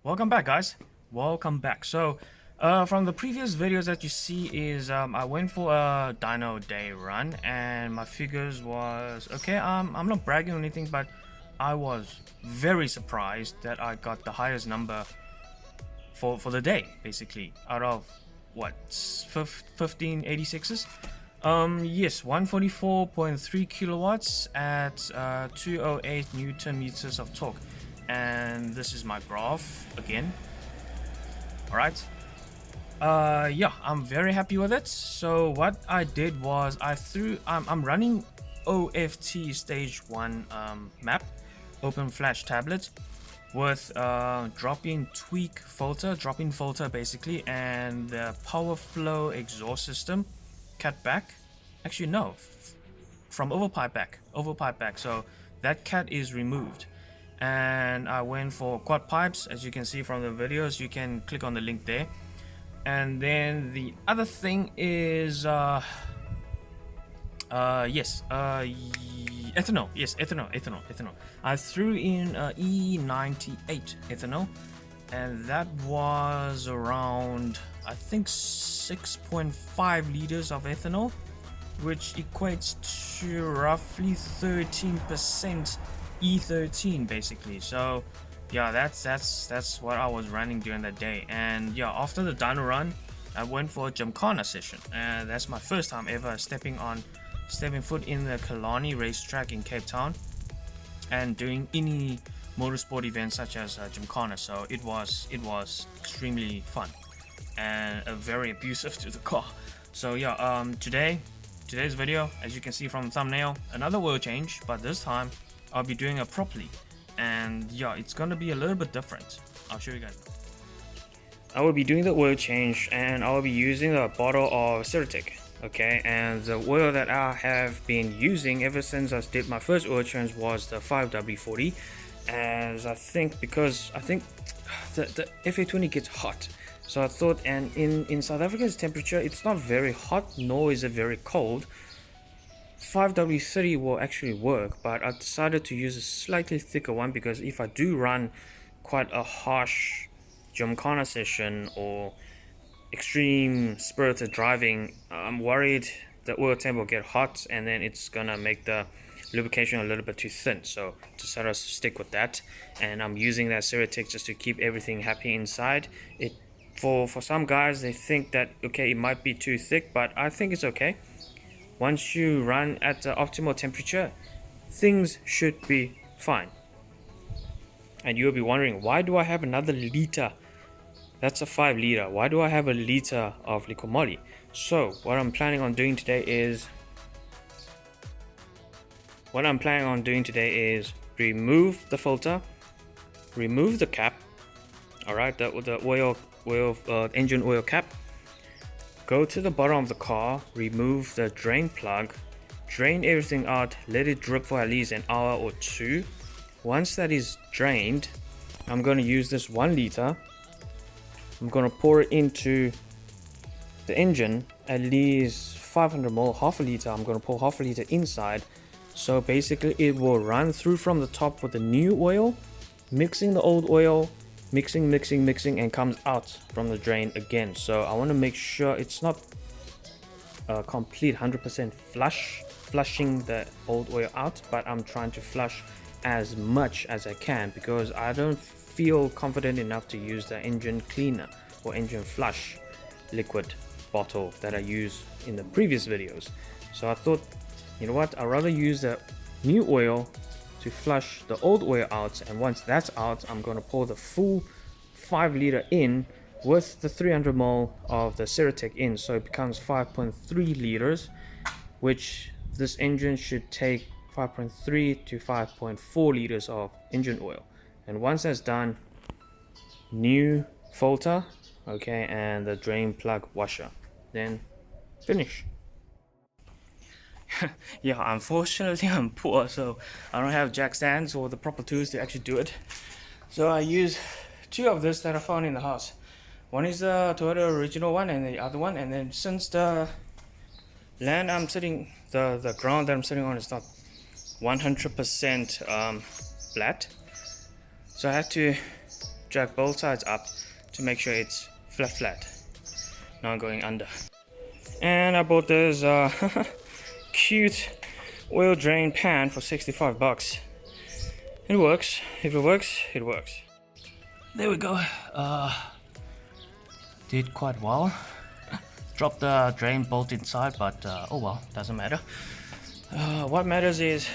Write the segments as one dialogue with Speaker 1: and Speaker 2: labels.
Speaker 1: Welcome back, guys. Welcome back. So from the previous videos that you see is I went for a dyno day run and my figures was okay. I'm not bragging or anything, but I was very surprised that I got the highest number for the day, basically, out of what, 1586s. Yes, 144.3 kilowatts at 208 newton meters of torque. And this is my graph again. All right. Yeah, I'm very happy with it. So what I did was I'm running OFT stage 1 map, open flash tablet, with drop-in filter basically, and the power flow exhaust system cat back. Actually no, from overpipe back. So that cat is removed. And I went for quad pipes, as you can see from the videos. You can click on the link there. And then the other thing is ethanol. I threw in E98 ethanol, and that was around, I think, 6.5 liters of ethanol, which equates to roughly 13% E13 basically. So yeah, that's what I was running during that day. And yeah, after the dyno run, I went for a Gymkhana session, and that's my first time ever stepping foot in the Kalani racetrack in Cape Town and doing any motorsport events such as Gymkhana. So it was extremely fun and very abusive to the car. So yeah, today's video, as you can see from the thumbnail, another oil change, but this time I'll be doing it properly, and yeah, it's gonna be a little bit different. I'll show you guys. I will be doing the oil change, and I will be using a bottle of Ceratec. Okay, and the oil that I have been using ever since I did my first oil change was the 5W40, as I think the FA20 gets hot. So I thought, and in South Africa's temperature, it's not very hot, nor is it very cold. 5W30 will actually work, but I decided to use a slightly thicker one because if I do run quite a harsh Gymkhana session or extreme spirited driving, I'm worried the oil temp will get hot and then it's gonna make the lubrication a little bit too thin. So decided to stick with that, and I'm using that Ceratec just to keep everything happy inside. For some guys, they think that okay, it might be too thick, but I think it's okay. Once you run at the optimal temperature, things should be fine. And you'll be wondering, why do I have another liter? That's a 5 liter. Why do I have a liter of Liqui Moly? So what I'm planning on doing today is remove the filter, remove the cap. All right, the engine oil cap. Go to the bottom of the car, remove the drain plug, drain everything out, let it drip for at least an hour or two. Once that is drained, I'm going to use this 1 liter. I'm going to pour it into the engine, at least 500 ml, half a liter. I'm going to pour half a liter inside. So basically it will run through from the top with the new oil, mixing the old oil, mixing, and comes out from the drain again. So I want to make sure it's not a complete 100% flushing the old oil out, but I'm trying to flush as much as I can because I don't feel confident enough to use the engine cleaner or engine flush liquid bottle that I used in the previous videos. So I thought, you know what, I'd rather use the new oil to flush the old oil out, and once that's out, I'm going to pour the full 5 liter in with the 300 ml of the Ceratec in, so it becomes 5.3 liters, which this engine should take 5.3 to 5.4 liters of engine oil. And once that's done, new filter, okay, and the drain plug washer, then finish. Yeah, unfortunately I'm poor, so I don't have jack stands or the proper tools to actually do it. So I use 2 of this that I found in the house. One is the Toyota original one, and the other one. And then since the ground that I'm sitting on is not 100% flat, so I had to jack both sides up to make sure it's flat, not going under. And I bought this cute oil drain pan for 65 bucks. It works. If it works, it works. There we go. Did quite well. Dropped the drain bolt inside, but oh well, doesn't matter. What matters is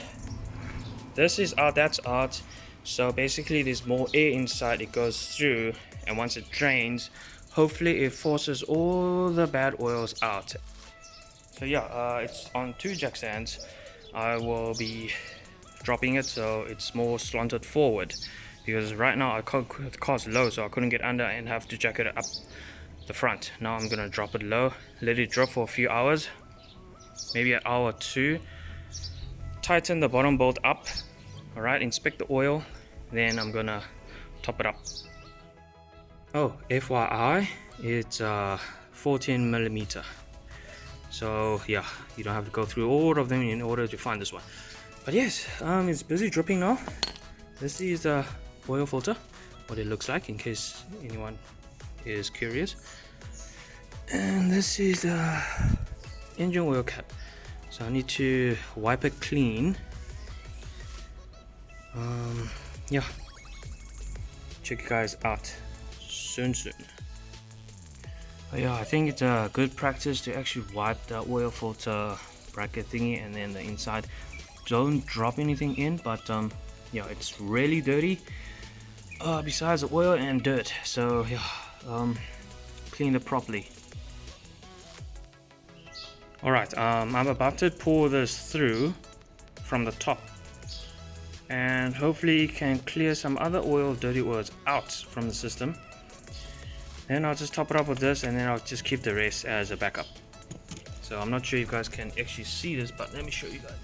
Speaker 1: this is out, that's out. So basically there's more air inside, it goes through, and once it drains, hopefully it forces all the bad oils out. So yeah, it's on 2 jack stands. I will be dropping it so it's more slanted forward, because right now the car's low, so I couldn't get under and have to jack it up the front. Now I'm gonna drop it low, let it drop for a few hours, maybe an hour or 2, tighten the bottom bolt up. Alright, inspect the oil, then I'm gonna top it up. Oh, FYI, it's 14mm. So yeah, you don't have to go through all of them in order to find this one. But yes, it's busy dripping now. This is the oil filter, what it looks like in case anyone is curious. And this is the engine oil cap. So I need to wipe it clean. Yeah, check you guys out soon. But yeah, I think it's a good practice to actually wipe the oil filter bracket thingy and then the inside. Don't drop anything in, but yeah, it's really dirty besides the oil and dirt. So yeah, clean it properly. Alright, I'm about to pour this through from the top, and hopefully can clear some other dirty oils out from the system. Then I'll just top it up with this, and then I'll just keep the rest as a backup. So I'm not sure if you guys can actually see this, but let me show you guys.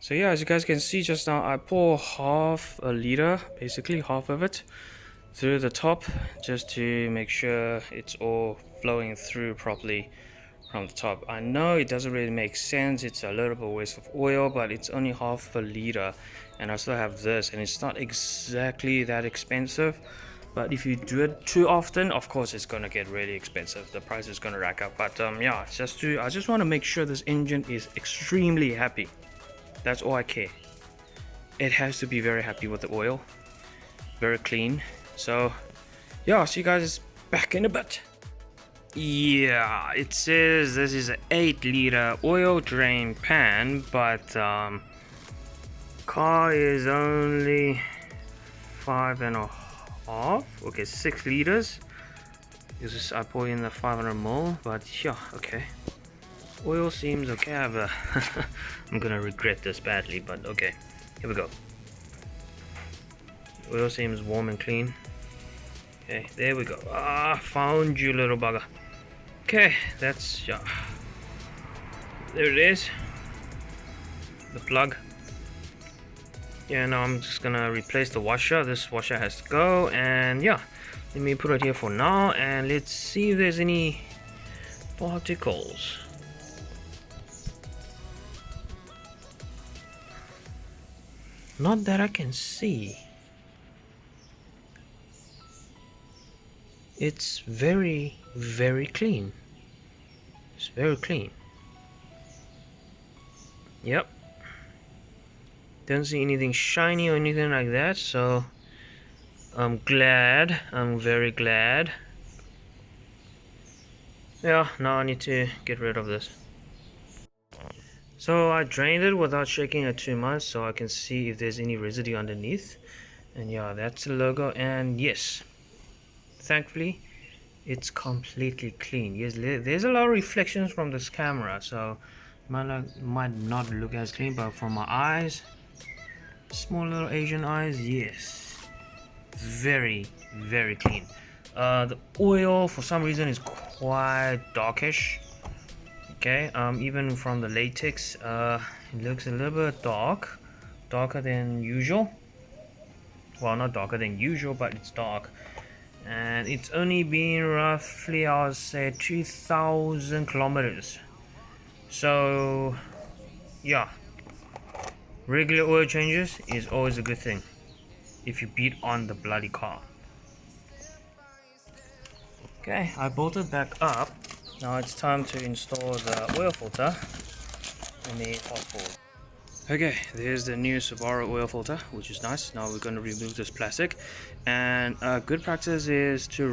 Speaker 1: So yeah, as you guys can see just now, I pour half a liter, basically half of it, through the top, just to make sure it's all flowing through properly from the top. I know it doesn't really make sense, it's a little bit waste of oil, but it's only half a liter, and I still have this, and it's not exactly that expensive. But if you do it too often, of course it's gonna get really expensive. The price is gonna rack up. But yeah, I just want to make sure this engine is extremely happy. That's all I care. It has to be very happy with the oil, very clean. So yeah, I'll see you guys back in a bit. Yeah, it says this is an 8-liter oil drain pan, but car is only 5.5. Okay, 6 liters. This is, I pour in the 500ml, but yeah, okay. Oil seems okay. I'm gonna regret this badly, but okay, here we go. Oil seems warm and clean. Okay, there we go. Ah, found you, little bugger. Okay, that's, yeah, there it is, the plug. Yeah, now I'm just gonna replace the washer. This washer has to go, and yeah, let me put it here for now, and let's see if there's any particles. Not that I can see. It's very, very clean. It's very clean. Yep. Don't see anything shiny or anything like that, so I'm glad. I'm very glad. Yeah, now I need to get rid of this. So I drained it without shaking it too much, so I can see if there's any residue underneath. And yeah, that's the logo, and yes, thankfully it's completely clean. Yes, there's a lot of reflections from this camera, so might not look as clean, but from my eyes, small little Asian eyes, yes, very, very clean. The oil for some reason is quite darkish. Okay, even from the latex, it looks a little bit darker than usual. Well, not darker than usual, but it's dark. And it's only been roughly, I would say, 2,000 kilometers. So, yeah, regular oil changes is always a good thing if you beat on the bloody car. Okay, I bolted back up. Now it's time to install the oil filter. Let me fast forward. Okay, there's the new Subaru oil filter, which is nice. Now we're going to remove this plastic, and good practice is to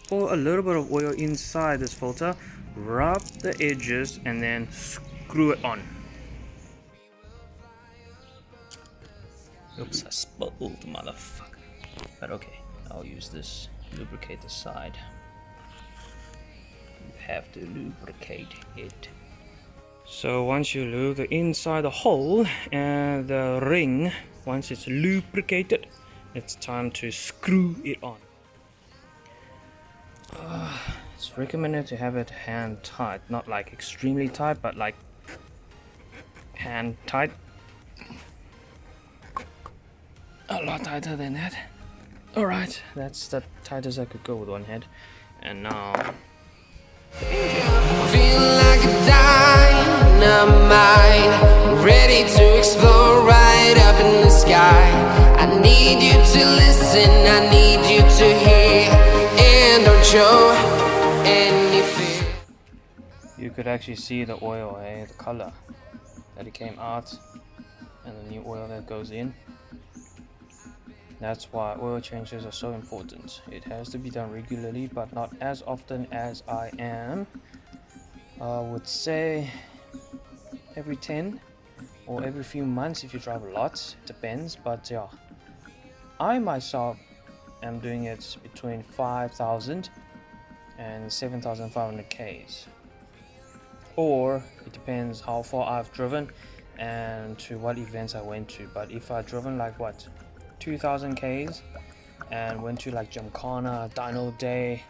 Speaker 1: pour a little bit of oil inside this filter, rub the edges, and then screw it on. Oops, I spilled, motherfucker. But okay, I'll use this to lubricate the side. You have to lubricate it. So once you lube the inside the hole and the ring, once it's lubricated, it's time to screw it on. It's recommended to have it hand tight, not like extremely tight, but like hand tight. A lot tighter than that. Alright, that's the tightest I could go with one hand. And now
Speaker 2: feel like a dynamite, ready to explode right up in the sky. I need you to listen, I need you to hear, and don't show any fear.
Speaker 1: you could actually see the oil, the color that it came out, and the new oil that goes in. That's why oil changes are so important. It has to be done regularly, but not as often as I am. I would say every 10 or every few months if you drive a lot. It depends, but yeah. I myself am doing it between 5,000 and 7,500 Ks. Or it depends how far I've driven and to what events I went to. But if I've driven like what, 2,000 Ks and went to like Gymkhana, Dyno Day,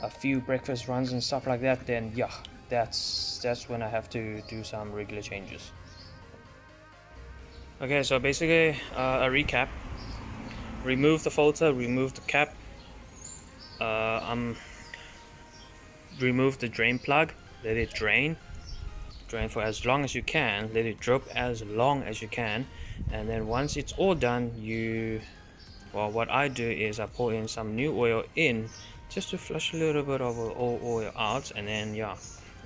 Speaker 1: a few breakfast runs and stuff like that, then yeah, that's when I have to do some regular changes. Okay, so basically a recap. Remove the filter, remove the cap, remove the drain plug, let it drain for as long as you can, let it drip as long as you can, and then once it's all done, what I do is I pour in some new oil in just to flush a little bit of old oil out, and then yeah.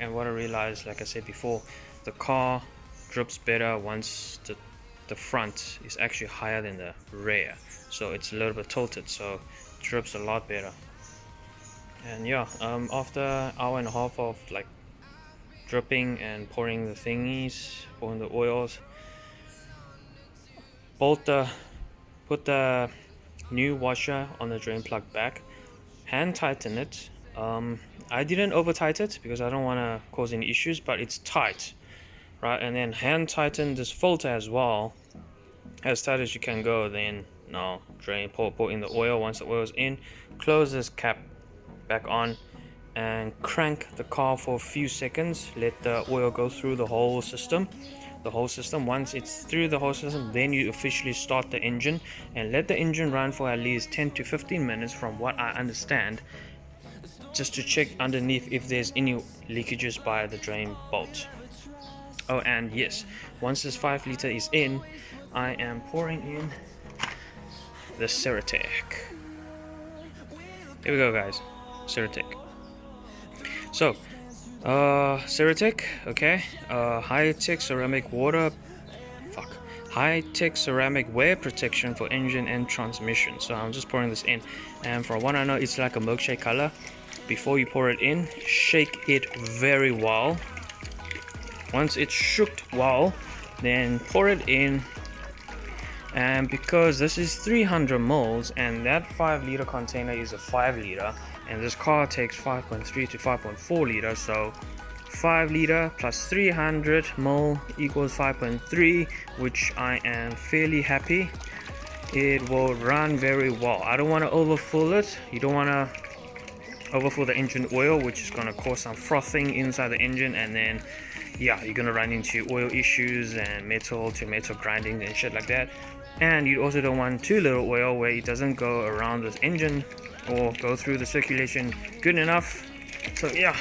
Speaker 1: And what I realized, like I said before, the car drips better once the front is actually higher than the rear, so it's a little bit tilted, so it drips a lot better. And yeah, after an hour and a half of like dripping and pouring the oils, put the new washer on the drain plug back, hand tighten it. I didn't over tighten it because I don't want to cause any issues, but it's tight, right? And then hand tighten this filter as well, as tight as you can go. Then now pour in the oil. Once the oil is in, close this cap back on and crank the car for a few seconds. Let the oil go through the whole system. Once it's through the whole system, then you officially start the engine and let the engine run for at least 10 to 15 minutes from what I understand, just to check underneath if there's any leakages by the drain bolt. Oh, and yes, once this 5 liter is in, I am pouring in the Ceratec. Here we go, guys. Ceratec. So Ceratec, okay, high-tech ceramic wear protection for engine and transmission. So I'm just pouring this in, and from what I know, it's like a milkshake color. Before you pour it in, shake it very well. Once it's shook well, then pour it in. And because this is 300 mils and that 5 liter container is a 5 liter, and this car takes 5.3 to 5.4 liters, so 5 liter plus 300 mil equals 5.3, which I am fairly happy. It will run very well. I don't want to overfill it. You don't want to overfill the engine oil, which is going to cause some frothing inside the engine, and then yeah, you're going to run into oil issues and metal to metal grinding and shit like that. And you also don't want too little oil where it doesn't go around this engine or go through the circulation good enough. So yeah,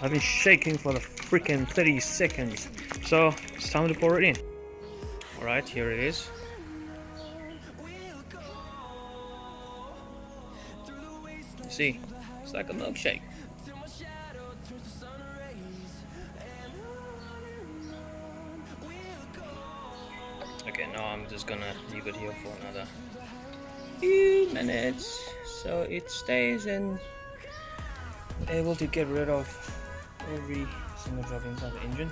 Speaker 1: I've been shaking for the freaking 30 seconds, so it's time to pour it in. Alright, here it is. See, it's like a milkshake. Okay, now I'm just gonna leave it here for another few minutes so it stays and able to get rid of every single drop inside the engine.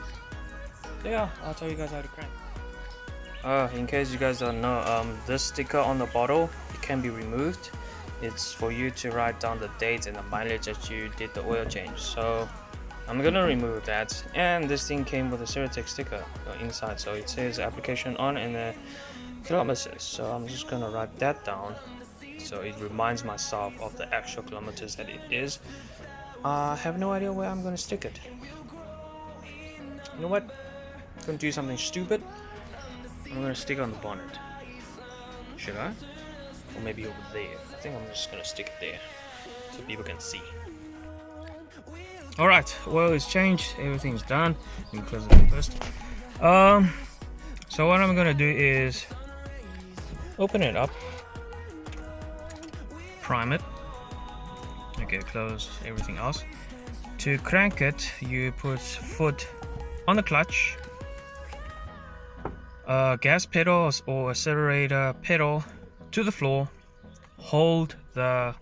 Speaker 1: So yeah, I'll tell you guys how to crank. In case you guys don't know, this sticker on the bottle, it can be removed. It's for you to write down the date and the mileage that you did the oil change. So I'm gonna remove that. And this thing came with a Ceratec sticker inside, so it says application on and the kilometers. So I'm just gonna write that down so it reminds myself of the actual kilometers that it is. I have no idea where I'm gonna stick it. You know what? I'm gonna do something stupid. I'm gonna stick it on the bonnet. Should I? Or maybe over there. I think I'm just gonna stick it there so people can see. Alright, oil is changed, everything's done. Let me close it first. So what I'm gonna do is open it up, prime it. Okay, close everything else. To crank it, you put foot on the clutch, gas pedal or accelerator pedal to the floor, hold the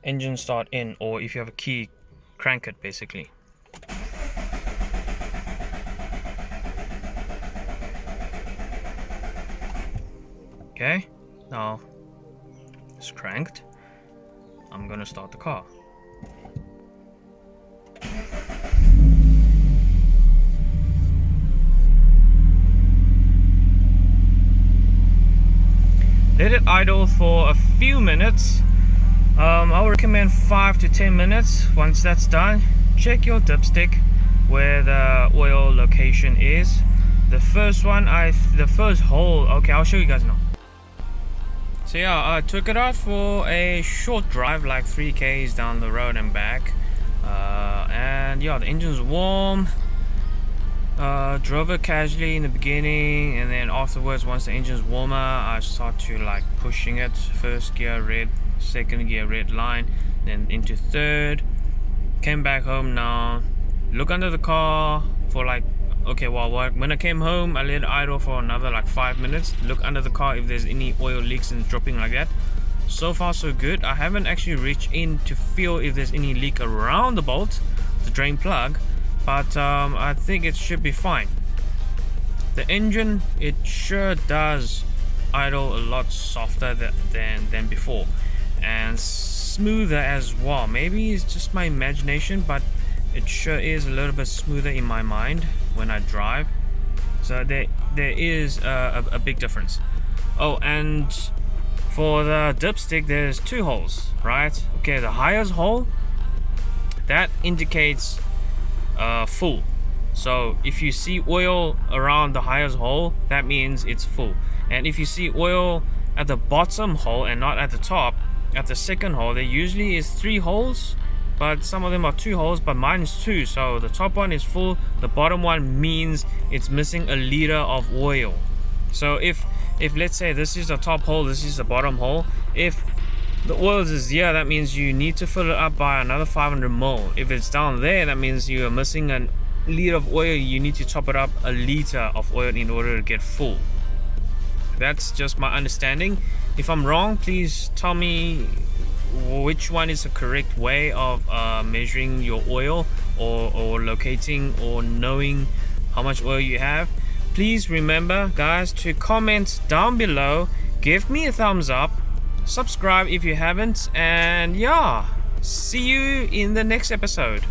Speaker 1: engine start in, or if you have a key, crank it basically. Okay, now it's cranked. I'm gonna start the car. Let it idle for a few minutes. I would recommend 5 to 10 minutes. Once that's done, check your dipstick where the oil location is. The first one, the first hole, okay, I'll show you guys now. So yeah, I took it out for a short drive, like 3 k's down the road and back. And yeah, the engine's warm. Drove it casually in the beginning, and then afterwards, once the engine's warmer, I start to like pushing it. First gear red, second gear red line, then into third. Came back home now. Look under the car for like, okay, well, when I came home, I let it idle for another like 5 minutes. Look under the car if there's any oil leaks and dropping like that. So far so good. I haven't actually reached in to feel if there's any leak around the bolt, the drain plug, but I think it should be fine. The engine, it sure does idle a lot softer than before, and smoother as well. Maybe it's just my imagination, but it sure is a little bit smoother in my mind when I drive. So there is a big difference. Oh, and for the dipstick, there's 2 holes, right? Okay, the highest hole, that indicates full. So if you see oil around the highest hole, that means it's full. And if you see oil at the bottom hole and not at the top, at the second hole, there usually is 3 holes, but some of them are 2 holes, but mine is 2. So the top one is full, the bottom one means it's missing a liter of oil. So if let's say this is the top hole, this is the bottom hole, if the oil is here, that means you need to fill it up by another 500 ml. If it's down there, that means you are missing a liter of oil. You need to top it up a liter of oil in order to get full. That's just my understanding. If I'm wrong, please tell me which one is the correct way of measuring your oil, or locating or knowing how much oil you have. Please remember, guys, to comment down below, give me a thumbs up, subscribe if you haven't, and yeah, see you in the next episode.